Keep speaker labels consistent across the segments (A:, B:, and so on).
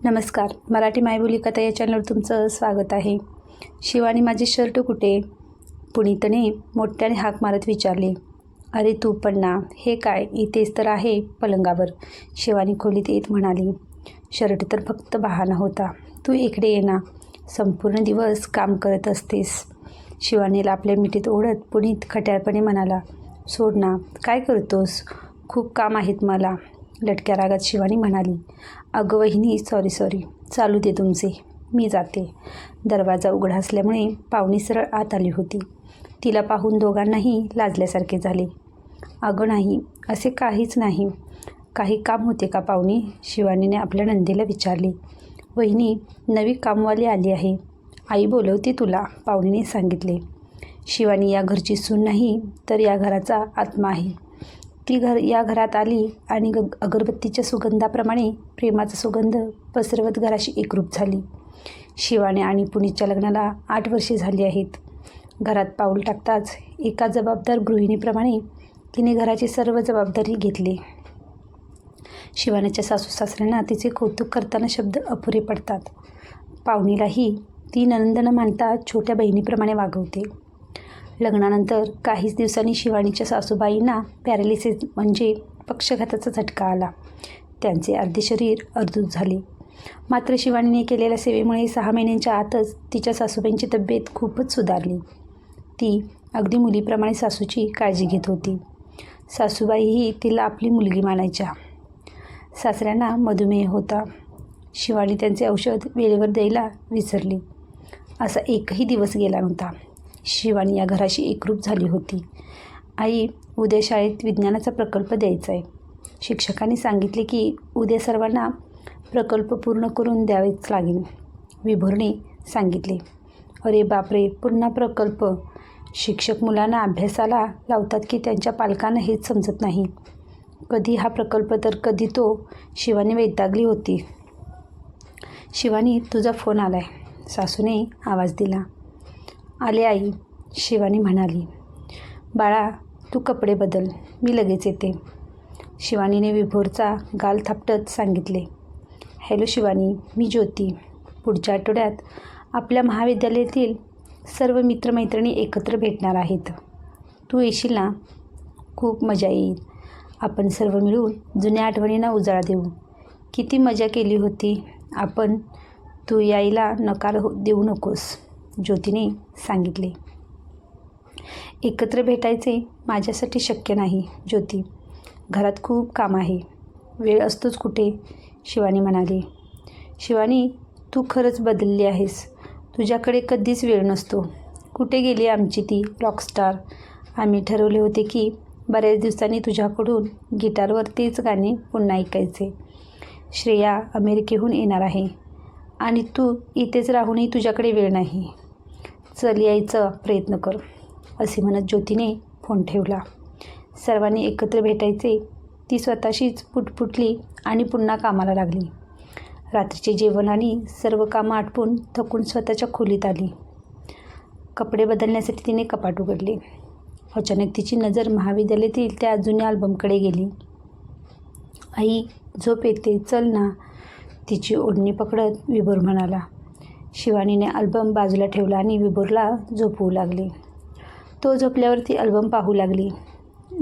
A: नमस्कार. मराठी मायबोली कथा या चॅनलवर तुमचं स्वागत आहे. शिवानी, माझे शर्ट कुठे? पुनीतने मोठ्याने हाक मारत विचारले. अरे तू पण ना, हे काय इथेच तर आहे पलंगावर. शिवानी खोलीत येत म्हणाली. शर्ट तर फक्त बहाणा होता. तू इकडे ये ना, संपूर्ण दिवस काम करत असतेस. शिवानीला आपल्या मिठीत ओढत पुनीत खट्याळपणे म्हणाला. सोड ना, काय करतोस? खूप काम आहेत मला. लटक्या रागात शिवानी म्हणाली. अगं वहिनी, सॉरी, चालू दे तुमचे, मी जाते. दरवाजा उघडा असल्यामुळे पाहुणी सरळ आत आली होती. तिला पाहून दोघांनाही लाजल्यासारखे झाले. अगं नाही, असे काहीच नाही. काही काम होते का पाहुणी? शिवानीने आपल्या नंदेला विचारले. वहिनी, नवी कामवाली आली आहे. आई बोलवते तुला, पाहुणीने सांगितले. शिवानी या घरची सून नाही, तर या घराचा आत्मा आहे. ती या घरात आली आणि अगरबत्तीच्या सुगंधाप्रमाणे प्रेमाचा सुगंध पसरवत घराशी एकरूप झाली. शिवानी आणि पुनीतच्या लग्नाला 8 वर्षे झाली आहेत. घरात पाऊल टाकताच एका जबाबदार गृहिणीप्रमाणे तिने घराची सर्व जबाबदारी घेतली. शिवानीच्या सासू सासऱ्यांना तिचे कौतुक करताना शब्द अपुरे पडतात. पाहुणीलाही ती नणंद न मानता छोट्या बहिणीप्रमाणे वागवते. लग्नानंतर काहीच दिवसांनी शिवानीच्या सासूबाईंना पॅरालिसिस म्हणजे पक्षाघाताचा झटका आला. त्यांचे अर्धे शरीर अर्धूत झाले. मात्र शिवानीने केलेल्या सेवेमुळे 6 महिन्यांच्या आतच तिच्या सासूबाईंची तब्येत खूपच सुधारली. ती अगदी मुलीप्रमाणे सासूची काळजी घेत होती. सासूबाईही तिला आपली मुलगी मानायच्या. सासऱ्यांना मधुमेह होता. शिवानी त्यांचे औषध वेळेवर द्यायला विसरली. असा एकही दिवस गेला नव्हता. शिवानी या घराशी एकरूप झाली होती. आई, उद्या शाळेत विज्ञानाचा प्रकल्प द्यायचा आहे. शिक्षकांनी सांगितले की उद्या सर्वांना प्रकल्प पूर्ण करून द्यावेच लागेल. विभोरने सांगितले. अरे बापरे, पुन्हा प्रकल्प? शिक्षक मुलांना अभ्यासाला लावतात की त्यांच्या पालकांना हेच समजत नाही. कधी हा प्रकल्प तर कधी तो. शिवानी वैतागली होती. शिवानी, तुझा फोन आलाय, सासूने आवाज दिला. आले आई, शिवानी म्हणाली. बाळा, तू कपडे बदल, मी लगेच येते. शिवानीने विभोरचा गाल थापटत सांगितले. हॅलो शिवानी, मी ज्योती. पुढच्या आठवड्यात आपल्या महाविद्यालयातील सर्व मित्रमैत्रिणी एकत्र भेटणार आहेत. तू येशील ना? खूप मजा येईल. आपण सर्व मिळून जुन्या आठवणींना उजाळा देऊ. किती मजा केली होती आपण. तू यायला नकार देऊ नकोस, ज्योतीने सांगितले. एकत्र भेटायचे माझ्यासाठी शक्य नाही ज्योती. घरात खूप काम आहे. वेळ असतोच कुठे, शिवानी म्हणाली. शिवानी, तू खरंच बदलली आहेस. तुझ्याकडे कधीच वेळ नसतो. कुठे गेली आमची ती रॉकस्टार? आम्ही ठरवले होते की बऱ्याच दिवसांनी तुझ्याकडून गिटारवर तेच गाणे पुन्हा ऐकायचे. श्रेया अमेरिकेहून येणार आहे आणि तू इथेच राहूनही तुझ्याकडे वेळ नाही. चल, यायचा प्रयत्न कर, असे म्हणत ज्योतीने फोन ठेवला. सर्वांनी एकत्र भेटायचे ती स्वतःशीच पुटपुटली आणि पुन्हा कामाला लागली. रात्रीचे जेवण आणि सर्व कामं आटपून थकून स्वतःच्या खोलीत आली. कपडे बदलण्यासाठी तिने कपाट उघडले. अचानक तिची नजर महाविद्यालयातील त्या जुन्या अल्बमकडे गेली. आई, झोप येते, चल ना, तिची ओढणी पकडत विभोर म्हणाला. शिवानीने अल्बम बाजूला ठेवला आणि विभोरला झोपवू लागले. तो झोपल्यावर ती अल्बम पाहू लागली.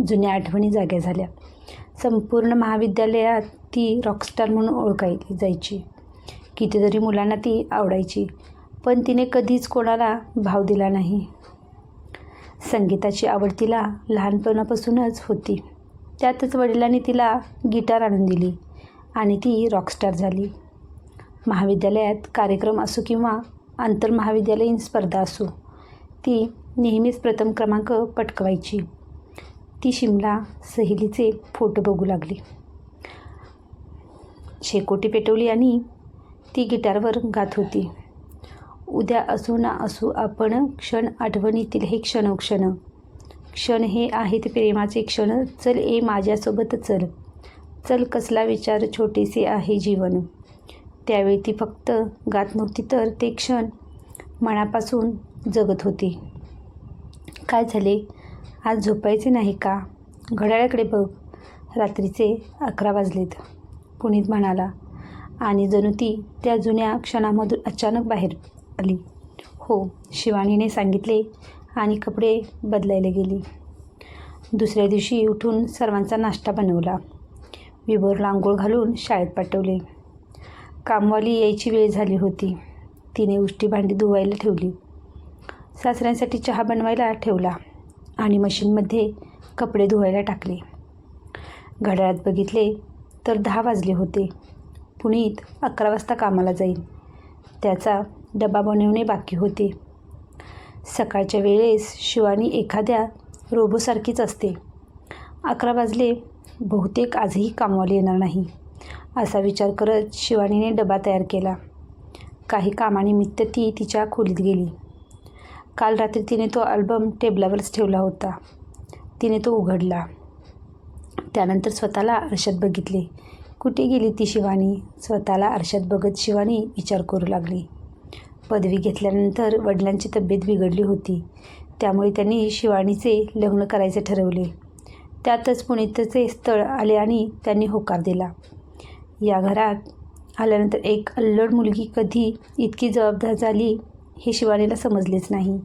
A: जुन्या आठवणी जाग्या झाल्या. संपूर्ण महाविद्यालयात ती रॉकस्टार म्हणून ओळखली जायची. कितीतरी मुलांना ती आवडायची, पण तिने कधीच कोणाला भाव दिला नाही. संगीताची आवड तिला लहानपणापासूनच होती. त्यातच वडिलांनी तिला गिटार आणून दिली आणि ती रॉकस्टार झाली. महाविद्यालयात कार्यक्रम असो किंवा आंतरमहाविद्यालयीन स्पर्धा असो, ती नेहमीच प्रथम क्रमांक पटकवायची. ती शिमला सहेलीचे फोटो बघू लागली. शेकोटी पेटवली आणि ती गिटारवर गात होती. उद्या असू ना असू आपण क्षण आठवणीतील हे क्षणोक्षण. क्षण हे आहेत प्रेमाचे क्षण. चल ए माझ्यासोबत चल. चल, कसला विचार, छोटेसे आहे जीवन. त्यावेळी ती फक्त गात नव्हती, तर ते क्षण मनापासून जगत होती. काय झाले, आज झोपायचे नाही का? घड्याळाकडे बघ, रात्रीचे 11 वाजलेत. पुनीत म्हणाला. आणि जणू ती त्या जुन्या क्षणामधून अचानक बाहेर आली. हो, शिवानीने सांगितले आणि कपडे बदलायला गेली. दुसऱ्या दिवशी उठून सर्वांचा नाश्ता बनवला. विभोरला आंघोळ घालून शाळेत पाठवले. कामवाली यायची वेळ झाली होती. तिने उष्टी भांडी धुवायला ठेवली. सासऱ्यांसाठी चहा बनवायला ठेवला आणि मशीनमध्ये कपडे धुवायला टाकले. घड्याळात बघितले तर 10 वाजले होते. पुनीत 11 वाजता कामाला जाईल. त्याचा डबा बनवणे बाकी होते. सकाळच्या वेळेस शिवानी एखाद्या रोबोसारखीच असते. 11 वाजले, बहुतेक आजही कामवाली येणार नाही असा विचार करत शिवानीने डबा तयार केला. काही कामानिमित्त ती तिच्या खोलीत गेली. काल रात्री तिने तो अल्बम टेबलावरच ठेवला होता. तिने तो उघडला. त्यानंतर स्वतःला आरशात बघितले. कुठे गेली ती शिवानी? स्वतःला आरशात बघत शिवानी विचार करू लागली. पदवी घेतल्यानंतर वडिलांची तब्येत बिघडली होती. त्यामुळे त्यांनी शिवानीचे लग्न करायचे ठरवले. त्यातच पुनीतचे स्थळ आले आणि त्यांनी होकार दिला. या घरात आल्यानंतर एक अल्लड मुलगी कधी इतकी जबाबदार झाली हे शिवानीला समजलेच नाही.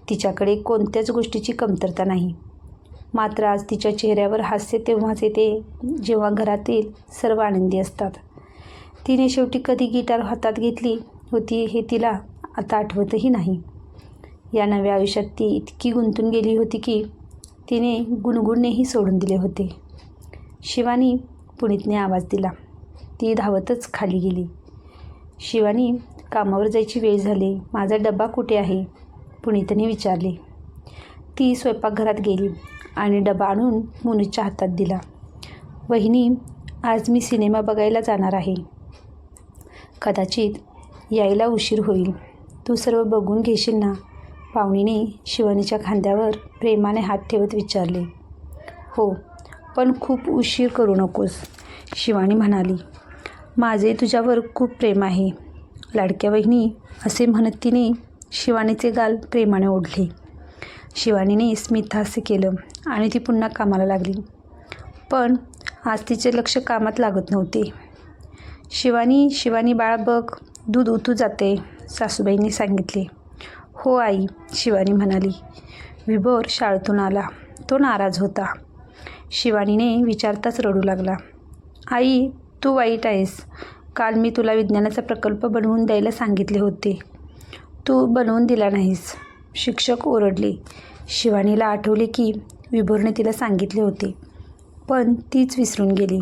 A: तिच्याकडे कोणत्याच गोष्टीची कमतरता नाही. मात्र आज तिच्या चेहऱ्यावर हास्य तेव्हाच येते जेव्हा घरातील सर्व आनंदी असतात. तिने शेवटी कधी गिटार हातात घेतली होती हे तिला आता आठवतही नाही. या नव्या आयुष्यात ती इतकी गुंतून गेली होती की तिने गुणगुणणेही सोडून दिले होते. शिवानी, पुनीतने आवाज दिला. ती धावतच खाली गेली. शिवानी, कामावर जायची वेळ झाली. माझा डबा कुठे आहे? पुनीतने विचारले. ती स्वयंपाकघरात गेली आणि डबा आणून मुनीच्या हातात दिला. वहिनी, आज मी सिनेमा बघायला जाणार आहे. कदाचित यायला उशीर होईल. तू सर्व बघून घेशील ना? पाहुणीने शिवानीच्या खांद्यावर प्रेमाने हात ठेवत विचारले. हो, पण खूप उशीर करू नकोस, शिवानी म्हणाली. माझे तुझ्यावर खूप प्रेम आहे, लाडक्या वहिनी, असे म्हणत तिने शिवानीचे गाल प्रेमाने ओढले. शिवानीने स्मितहास्य केलं आणि ती पुन्हा कामाला लागली. पण आज तिचे लक्ष कामात लागत नव्हते. शिवानी, शिवानी बाळा बघ, दूध उतू जाते, सासूबाईंनी सांगितले. हो आई, शिवानी म्हणाली. विभोर शाळेतून आला. तो नाराज होता. शिवानीने विचारताच रडू लागला. आई, तू वाईट आहेस. काल मी तुला विज्ञानाचा प्रकल्प बनवून द्यायला सांगितले होते. तू बनवून दिला नाहीस. शिक्षक ओरडले. शिवानीला आठवले की विभोरने तिला सांगितले होते, पण तीच विसरून गेली.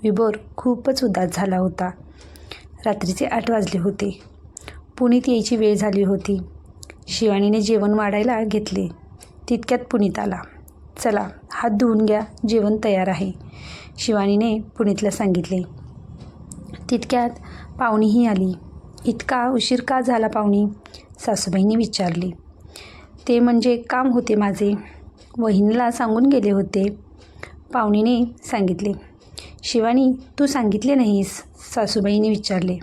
A: विभोर खूपच उदास झाला होता. रात्रीचे 8 वाजले होते. पुनीत यायची वेळ झाली होती. शिवानीने जेवण वाढायला घेतले. तितक्यात पुनीत आला. चला, हात धुवून घ्या, जेवण तयार आहे, शिवानीने पुनीतला सांगितले. तितक्यात पाहुणीही आली. इतका उशीर का झाला पाहुणी? सासूबाईंनी विचारले. ते म्हणजे काम होते माझे, वहिनीला सांगून गेले होते, पाहुणीने सांगितले. शिवानी, तू सांगितले नाहीस? सासूबाईंनी विचारले.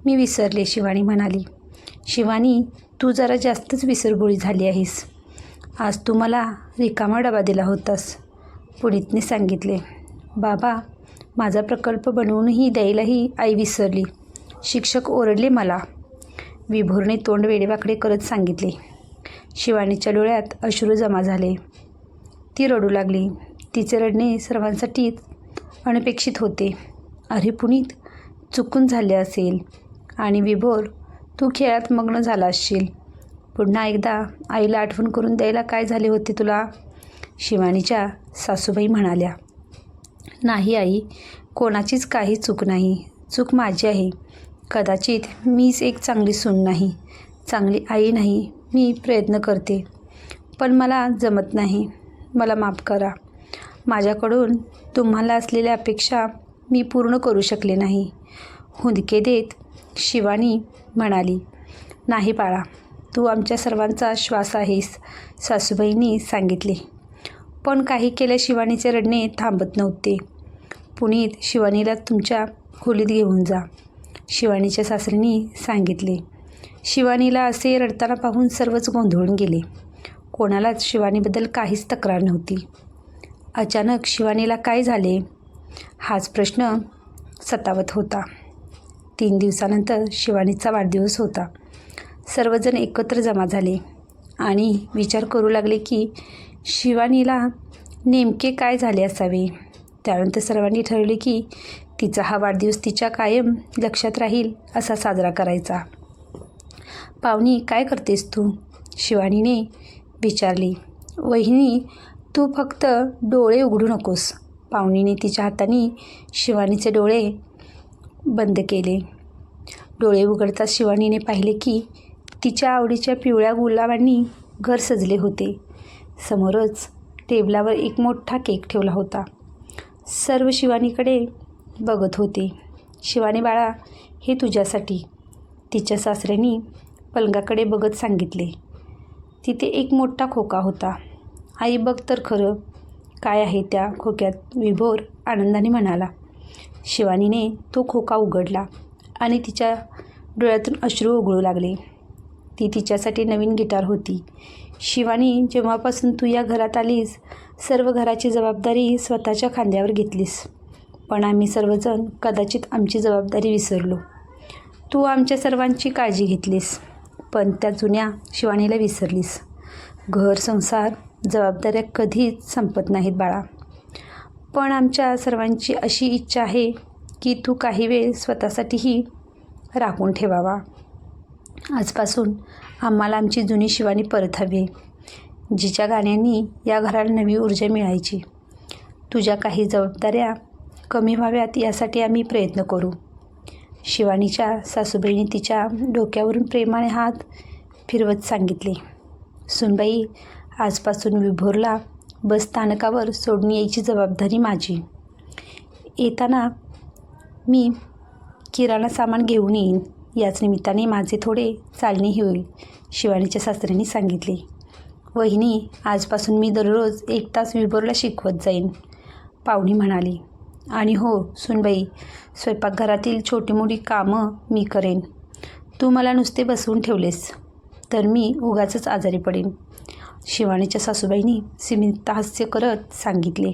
A: मी विसरले, शिवानी म्हणाली. शिवानी, तू जरा जास्तच विसरभोळी झाली आहेस. आज तू मला रिकामा डबा दिला होतास, पुनीतने सांगितले. बाबा, माझा प्रकल्प बनवूनही द्यायलाही आई विसरली. शिक्षक ओरडले मला, विभोरने तोंड वेडेवाकडे करत सांगितले. शिवानीच्या डोळ्यात अश्रू जमा झाले. ती रडू लागली. तिचे रडणे सर्वांसाठी अनपेक्षित होते. अरे पुनीत, चुकून झाले असेल. आणि विभोर, तू खेळात मग्न झाला असशील. पुन्हा एकदा आईला आठवण करून द्यायला काय झाले होते तुला? शिवानीच्या सासूबाई म्हणाल्या. नाही आई, कोणाचीच काही चूक नाही. चूक माझी आहे. कदाचित मीच एक चांगली सून नाही, चांगली आई नाही. मी प्रयत्न करते, पण मला जमत नाही. मला माफ करा. माझ्याकडून तुम्हाला असलेल्या अपेक्षा मी पूर्ण करू शकले नाही, हुंदके देत शिवानी म्हणाली. नाही बाळा, तू आमच्या सर्वांचा श्वास आहेस, सासूबाईंनी सांगितले. पण काही केल्या शिवानीचे रडणे थांबत नव्हते. पुनीत, शिवानीला तुमच्या खोलीत घेऊन जा, शिवानीच्या सासऱ्यांनी सांगितले. शिवानीला असे रडताना पाहून सर्वच गोंधळून गेले. कोणालाच शिवानीबद्दल काहीच तक्रार नव्हती. अचानक शिवानीला काय झाले हाच प्रश्न सतावत होता. 3 दिवसानंतर शिवानीचा वाढदिवस होता. सर्वजण एकत्र जमा झाले आणि विचार करू लागले की शिवानीला नेमके काय झाले असावे. त्यानंतर सर्वांनी ठरवले की तिचा हा वाढदिवस तिच्या कायम लक्षात राहील असा साजरा करायचा. पाहुणी, काय करतेस तू? शिवानीने विचारले. वहिनी, तू फक्त डोळे उघडू नकोस. पाहुणीने तिच्या हाताने शिवानीचे डोळे बंद केले. डोळे उघडताच शिवानीने पाहिले की तिच्या आवडीच्या पिवळ्या गुलाबांनी घर सजले होते. समोरच टेबलावर एक मोठा केक ठेवला होता. सर्व शिवानीकडे बघत होते. शिवानी बाळा, हे तुझ्यासाठी, तिच्या सासऱ्यांनी पलंगाकडे बघत सांगितले. तिथे एक मोठा खोका होता. आई, बघ तर खरं काय आहे त्या खोक्यात, विभोर आनंदाने म्हणाला. शिवानीने तो खोका उघडला आणि तिच्या डोळ्यातून अश्रू ओघळू लागले. ती तिच्यासाठी नवीन गिटार होती. शिवानी, जेव्हापासून तू या घरात आलीस, सर्व घराची जबाबदारी स्वतःच्या खांद्यावर घेतलीस. पण आम्ही सर्वजण कदाचित आमची जबाबदारी विसरलो. तू आमच्या सर्वांची काळजी घेतलीस, पण त्या जुन्या शिवानीला विसरलीस. घर, संसार, जबाबदाऱ्या कधीच संपत नाहीत बाळा. पण आमच्या सर्वांची अशी इच्छा आहे की तू काही वेळ स्वतःसाठीही राखून ठेवावा. आजपासून आम्हाला आमची जुनी शिवानी परत हवी, जिच्या गाण्यांनी या घराला नवी ऊर्जा मिळायची. तुझ्या काही जबाबदाऱ्या कमी व्हाव्यात यासाठी आम्ही प्रयत्न करू. शिवानीच्या सासूबाईंनी तिच्या डोक्यावरून प्रेमाने हात फिरवत सांगितले. सुनबाई, आजपासून विभोरला बस स्थानकावर सोडून यायची जबाबदारी माझी. येताना मी किराणा सामान घेऊन येईन. याच निमित्ताने माझे थोडे चालणेही होईल, शिवानीच्या सासऱ्यांनी सांगितले. वहिनी, आजपासून मी दररोज 1 तास विभोरला शिकवत जाईन, पाहुणी म्हणाली. आणि हो सुनबाई, स्वयंपाकघरातील छोटी मोठी कामं मी करेन. तू मला नुसते बसवून ठेवलेस तर मी उगाचच आजारी पडेन, शिवानीच्या सासूबाईंनी स्मित हास्य करत सांगितले.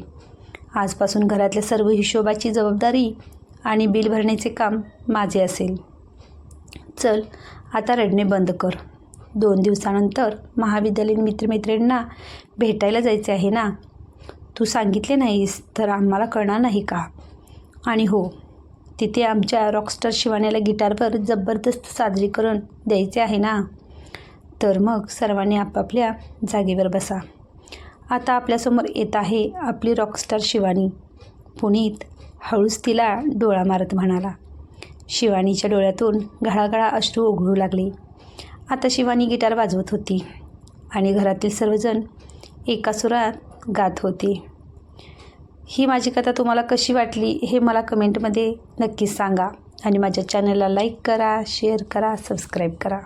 A: आजपासून घरातल्या सर्व हिशोबाची जबाबदारी आणि बिल भरण्याचे काम माझे असेल. चल, आता रडणे बंद कर. 2 दिवसानंतर महाविद्यालयीन मित्रमैत्रिणींना भेटायला जायचे आहे ना. तू सांगितले नाहीस तर आम्हाला कळणार नाही का? आणि हो, तिथे आमच्या रॉकस्टार शिवानीला गिटारवर जबरदस्त सादरीकरण द्यायचे आहे ना. तर मग सर्वांनी आपापल्या जागेवर बसा. आता आपल्यासमोर येत आहे आपली रॉकस्टार शिवानी, पुनीत हळूच तिला डोळा मारत म्हणाला. शिवानीच्या डोळ्यातून घळाघळा अश्रू ओघळू लागले. आता शिवानी गिटार वाजवत होती आणि घरातील सर्वजण एका सुरात गात होते. ही माझी कथा तुम्हाला कशी वाटली हे मला कमेंटमध्ये नक्कीच सांगा आणि माझ्या चॅनलला लाईक करा, शेअर करा, सबस्क्राईब करा.